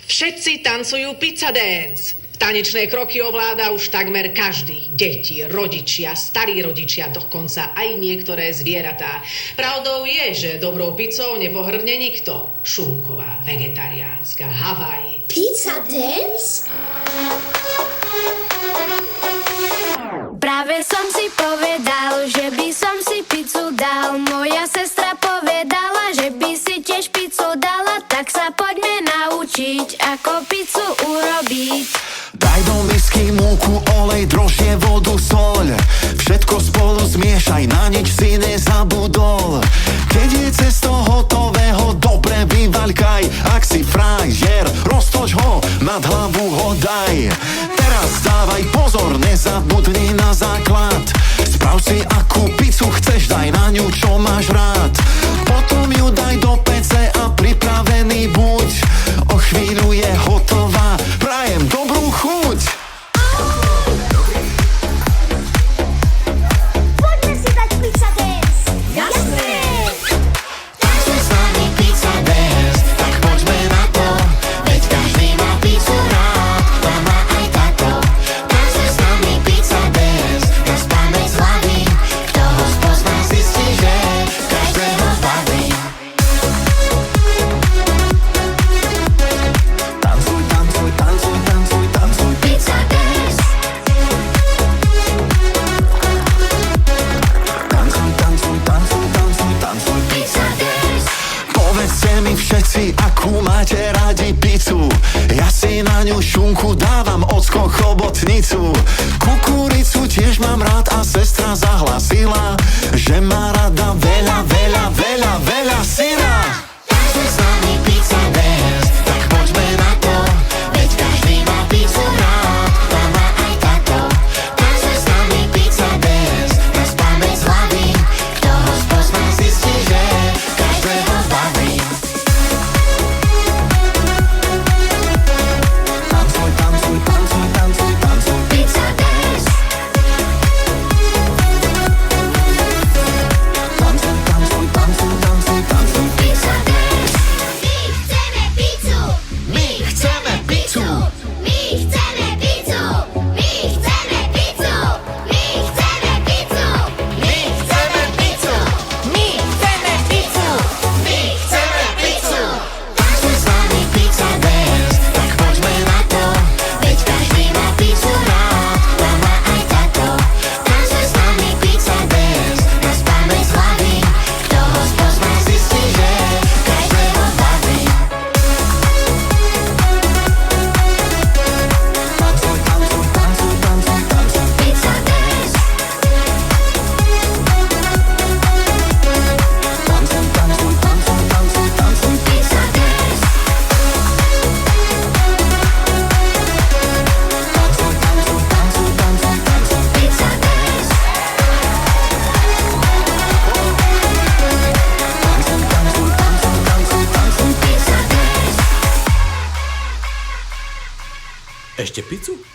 Všetci tancujú pizza dance. Tanečné kroky ovláda už takmer každý. Deti, rodičia, starí rodičia, dokonca aj niektoré zvieratá. Pravdou je, že dobrou pizzou nepohrdne nikto. Šunková, vegetariánska, Havaj. Pizza dance? Práve som si povedal, že by som si pizzu dal. Moja sestra povedala, že by si tiež pizzu dala. Tak sa poďme naučiť, ako pizzu urobiť. Daj do misky múku, olej, droždie, vodu, soľ. Všetko spolu zmiešaj, na nič si nezabudol. Keď je cesto hotového, dobre vyvaľkaj. Ak si frajer, roztoč ho, nad hlavu ho daj. Teraz dávaj pozor, nezabudni na základ. Sprav si, akú pizzu chceš, daj na ňu, čo máš rád. Potom ju daj do pece a pripravený buď. O chvíľu je hotová, prajem dobrú chuť. Poďme si dať pizza dance. Jasné. Tancuj s nami pizza dance, tak poďme na to. Veď každý má pizzu rád, mama aj tato. Tancuj s nami pizza dance, na spamäť z hlavy. Kto ho spozná, zistí, že každého baví. Tancuj, tancuj, tancuj, tancuj, tancuj pizza dance. Tancuj, tancuj, tancuj, tancuj, tancuj pizza dance. Povedzte mi všetci, akú máte radi pizzu. Ja si na ňu šunku dávam, ocko, chobotnicu. Kukuricu tiež mám rád a sestra zahlasila, že má rada veľa, veľa, veľa, veľa syna. Tancuj s nami pizza dance, tak poďme na to. Veď každý má pizzu rád, mama aj tato. Tancuj s nami pizza dance, na spamäť z hlavy. Kto ho spozná, zistí, že každého baví. Tancuj, tancuj, tancuj, tancuj, tancuj pizza dance. Tancuj, tancuj, tancuj, tancuj, tancuj pizza dance. My chceme pizzu. My chceme pizzu. My chceme pizzu. My chceme pizzu. My chceme pizzu. My chceme pizzu. My chceme pizzu. Tancuj s nami pizza dance, tak poďme na to. Veď každý má pizzu rád, mama aj tato. Tancuj s nami pizza dance, na spamäť z hlavy. Kto ho spozná, zistí, že každého baví. Tancuj, tancuj, tancuj, tancuj, tancuj pizza dance. Tancuj, tancuj, tancuj, tancuj, tancuj pizza dance. Tancuj, tancuj, tancuj, tancuj, tancuj pizza dance. Tancuj, tancuj, tancuj, tancuj, tancuj pizza dance. Ešte pizzu?